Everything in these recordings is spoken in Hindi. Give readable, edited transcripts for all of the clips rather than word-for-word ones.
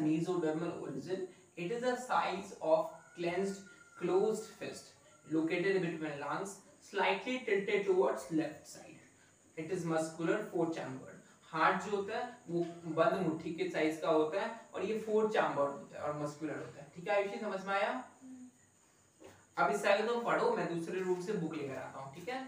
mesodermal origin. It is the size of clenched closed fist located between lungs, slightly tilted towards left side. It is muscular, four chambered. Heart जो होता है वो बंद मुट्ठी के साइज का होता है और ये फोर चैम्बर्ड होता है और मस्कुलर होता है। ठीक है आयुषी, समझ में आया? अब इस साइड तुम पढ़ो, मैं दूसरे रूप से बुक लेकर आता हूँ। ठीक है,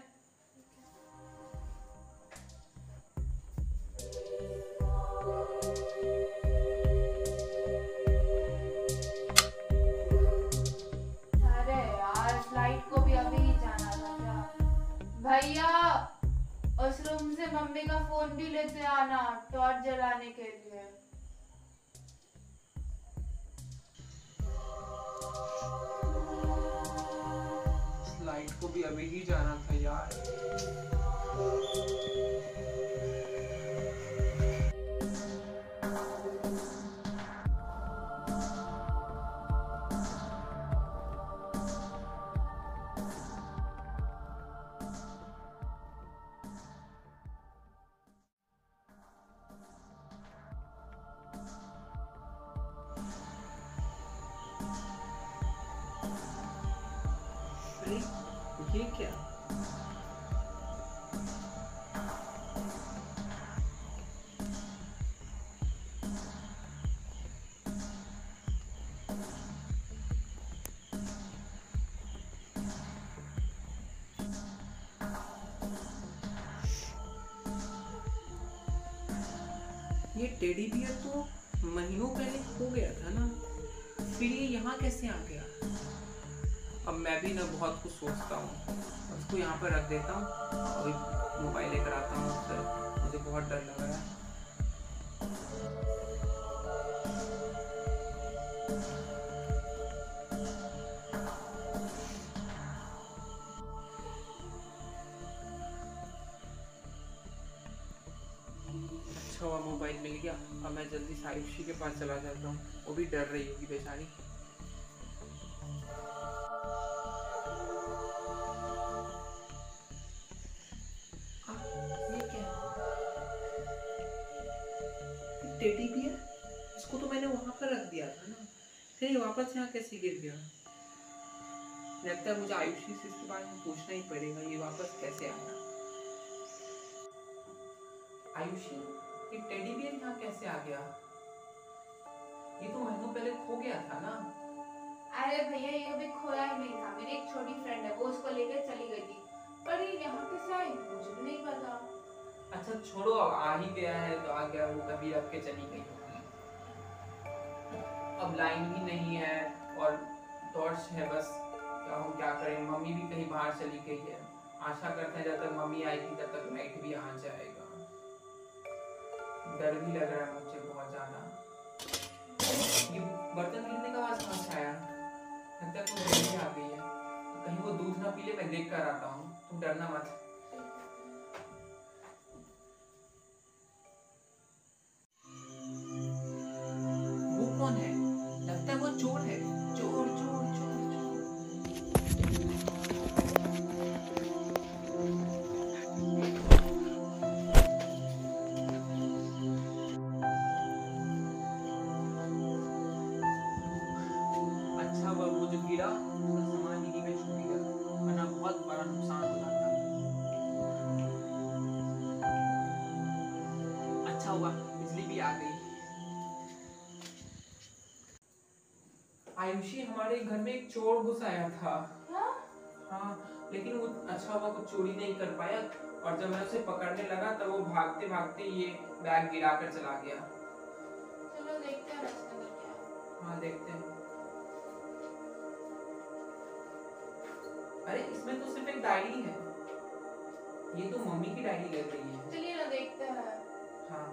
अरे यार फ्लाइट को भी अभी ही जाना था क्या? भैया उस रूम से मम्मी का फोन भी लेते आना टॉर्च जलाने के लिए। फ्लाइट को भी अभी ही जाना था यार। ये क्या? ये टेडी बियर तो महीनों पहले खो गया था ना, फिर ये यहाँ कैसे आ गया? अब मैं भी ना बहुत कुछ सोचता हूँ, उसको यहाँ पर रख देता हूँ, अभी मोबाइल लेकर आता हूँ उससे, मुझे बहुत डर लग रहा है। अच्छा हुआ मोबाइल मिल गया, अब मैं जल्दी सायुषी के पास चला जाता हूँ, वो भी डर रही होगी बेचारी। टेडी बियर, इसको तो मैंने वहां पर रख दिया था ना, फिर ये वापस यहाँ कैसे गिर गया? लगता है मुझे आयुषी से इसके बारे में पूछना ही पड़ेगा, ये वापस कैसे आया। आयुषी, ये टेडी बियर यहाँ कैसे आ गया? ये तो महीनों पहले खो गया था ना। अरे भैया ये अभी खोया ही नहीं था, मेरी एक छोटी फ्रेंड है वो उसको लेकर चली गई थी, पर ये यहाँ कैसे आई मुझे भी नहीं पता। अच्छा छोड़ो, अब आ ही गया है तो आ गया, वो कभी रख के चली गई होगी। अब लाइन भी नहीं है और टॉर्च है बस, क्या करें, मम्मी भी कहीं बाहर चली गई है। आशा करते हैं जब तक मम्मी आएगी तब तक लाइट भी आ जाएगा। डर भी लग रहा है मुझे बहुत ज्यादा। ये बर्तन गिरने का आवाज कहाँ से आया? लगता है कोई बहन आ गई है, तो कहीं वो दूध ना पी ले, मैं देख कर आता हूँ, तुम डरना मत। कौन है? लगता है वो चोर है। चोर चोर चोर चोर। अच्छा हुआ वो जो गिरा उसका सामान यहीं पे छूट गया, वरना बहुत बड़ा नुकसान हो जाता। अच्छा हुआ बिजली भी आ गई। आयुषी, हमारे घर में एक चोर घुस आया था। हाँ, लेकिन वो अच्छा हुआ कुछ चोरी नहीं कर पाया, और जब मैं उसे पकड़ने लगा तब वो भागते भागते ये बैग गिराकर चला गया। चलो देखते हैं रास्ते में क्या है। हाँ देखते हैं। अरे इसमें तो सिर्फ एक डायरी है, ये तो मम्मी की डायरी लग रही है। चलिए ना देखते हैं। हाँ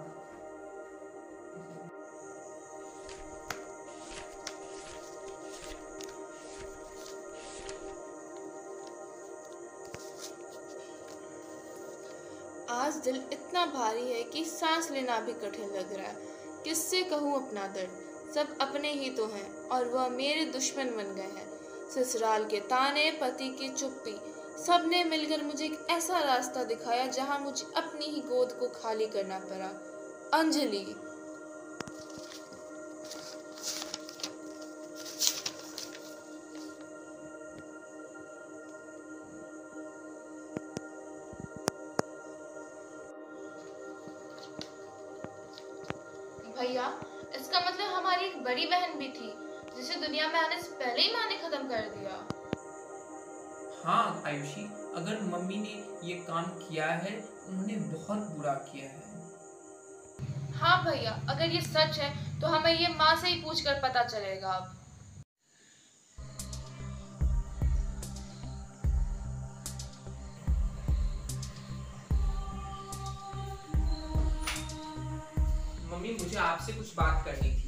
आज दिल इतना भारी है कि सांस लेना भी कठिन लग रहा है। किससे कहूँ अपना दर्द? सब अपने ही तो हैं और वह मेरे दुश्मन बन गए हैं। ससुराल के ताने, पति की चुप्पी, सब ने मिलकर मुझे एक ऐसा रास्ता दिखाया जहाँ मुझे अपनी ही गोद को खाली करना पड़ा। अंजलि। भैया, इसका मतलब हमारी एक बड़ी बहन भी थी जिसे दुनिया में आने से पहले ही माँ ने खत्म कर दिया। हाँ आयुषी, अगर मम्मी ने ये काम किया है उन्होंने बहुत बुरा किया है। हाँ भैया, अगर ये सच है तो हमें ये माँ से ही पूछकर पता चलेगा अब। मम्मी, मुझे आपसे कुछ बात करनी थी।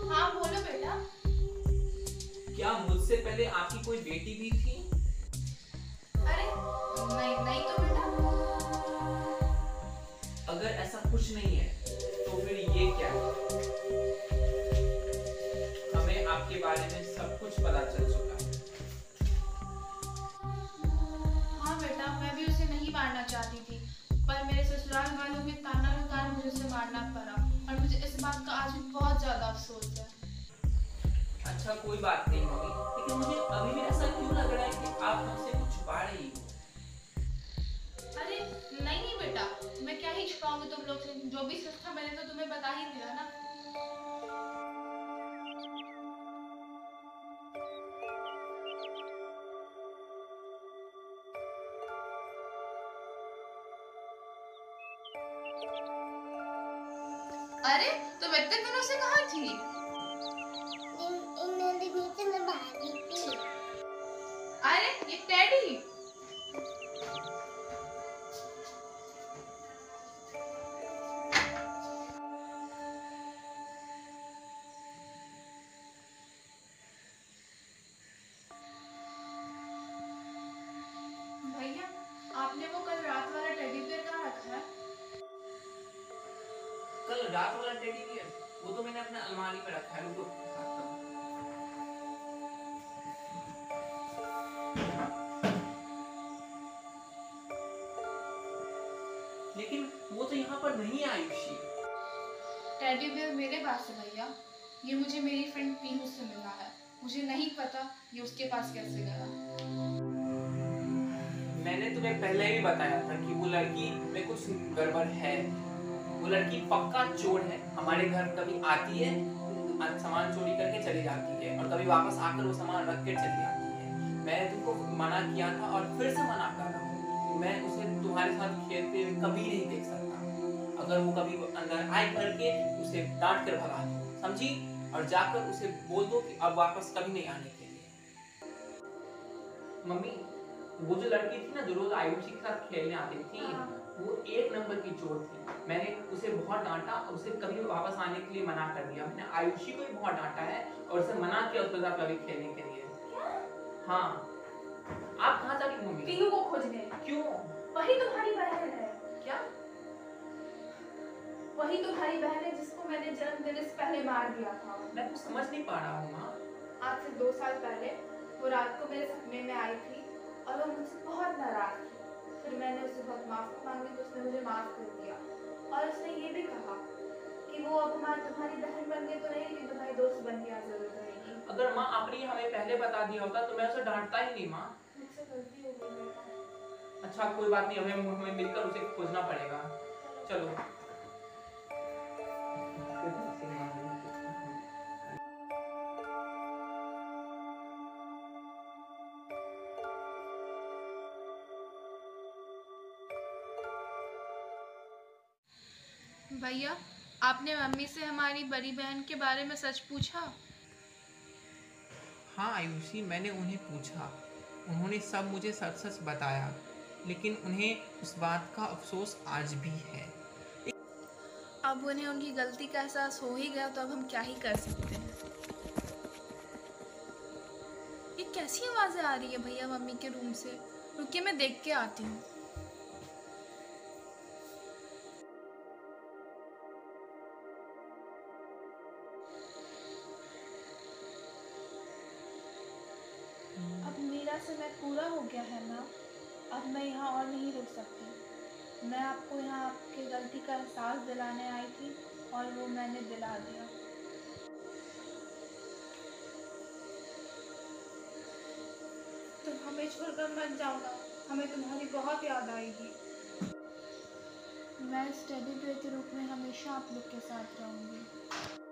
हाँ बोलो बेटा। क्या मुझसे पहले आपकी कोई बेटी भी थी? अरे नहीं नहीं तो बेटा। अगर ऐसा कुछ नहीं है तो फिर ये क्या है? हमें आपके बारे में सब कुछ पता चल चुका है। हाँ बेटा, मैं भी उसे नहीं मारना चाहती थी, पर मेरे ससुराल वालों के ताना के कारण मुझे उसे मारना पड़ा और मुझे इस बात का आज भी बहुत ज्यादा अफसोस है। अच्छा कोई बात नहीं मम्मी, लेकिन मुझे अभी भी ऐसा क्यों लग रहा है कि आप हमसे कुछ छुपा रही हो? अरे नहीं नहीं बेटा, मैं क्या ही छुपाऊंगी तुम लोग से, जो भी सच था मैंने तो तुम्हें बता ही दिया ना। अरे तुम इतने दिनों से कहाँ थी? मैं भागी थी। अरे ये टेडी। भैया, आपने वो कल रात वाला टेडी बियर कहाँ रखा है? कल रात वाला टेडी बियर? वो तो मैंने अपने अलमारी में रखा है। रुको दिखाता हूँ। लेकिन वो तो यहाँ पर नहीं है आयुषी। टेडी बियर मेरे पास है भैया, ये मुझे मेरी फ्रेंड पीहू से मिला है। मुझे नहीं पता ये उसके पास कैसे गया। मैंने तुम्हें पहले ही बताया था कि वो लड़की में कुछ गड़बड़ है। वो लड़की पक्का चोर है। हमारे घर कभी आती है, सामान चोरी करके चली जाती है और कभी वापस आकर वो सामान रख कर चली जाती है। मैंने तुमको मना किया था और फिर से मना कर रहा हूँ। मैं उसे तुम्हारे साथ खेलते हुए कभी नहीं देख सकता। अगर वो कभी अंदर आए करके उसे डांट कर भगा दो, समझी? और जाकर उसे बोल दो कि अब वापस कभी नहीं आने के लिए। मम्मी, वो जो लड़की थी ना जो रोज आयुषी के साथ खेलने आती थी, वो एक नंबर की चोर थी। मैंने उसे बहुत डांटा और उसे कभी वापस आने के लिए मना कर दिया। मैंने आयुषी को भी बहुत डांटा है और उसे मना किया उसके साथ कभी खेलने के लिए। हाँ, आप कहाँ जा रही हो मम्मी? पीहू को खोजने। क्यों? वही तुम्हारी बहन है। क्या? वही तुम्हारी बहन है जिसको मैंने जन्म देने से पहले मार दिया था। मैं कुछ समझ नहीं पा रहा हूँ माँ। आज से 2 साल पहले वो रात को मेरे सपने में आई थी और वो मुझसे बहुत नाराज थी। फिर मैंने उससे बहुत माफी मांगी तो उसने मुझे माफ कर दिया और उसने ये भी कहा कि वो अब तुम्हारी बहन बन के तो नहीं लेकिन तुम्हारी दोस्त बन के जरूर रहेगी। अगर माँ आपने हमें पहले बता दिया होता तो मैं उसे डांटता ही नहीं माँ। मुझसे गलती हो गई बेटा। अच्छा कोई बात नहीं, हमें मिलकर उसे खोजना पड़ेगा। चलो। भैया, आपने मम्मी से हमारी बड़ी बहन के बारे में सच पूछा? हाँ आयुषी, मैंने उन्हें पूछा। उन्होंने सब मुझे सच सच बताया, लेकिन उन्हें उस बात का अफसोस आज भी है। अब उन्हें उनकी गलती का एहसास हो ही गया तो अब हम क्या ही कर सकते हैं। ये कैसी आवाजें आ रही है भैया मम्मी के रूम से? रुकिए मैं देख के आती हूँ। अब मेरा समय पूरा हो गया है ना, अब मैं यहाँ और नहीं रुक सकती। मैं आपको यहाँ आपकी गलती का एहसास दिलाने आई थी और वो मैंने दिला दिया। तुम हमें छोड़कर मत जाओ ना, हमें तुम्हारी बहुत याद आएगी। मैं इस टेडी बेयर के रूप में हमेशा आप लोग के साथ रहूँगी।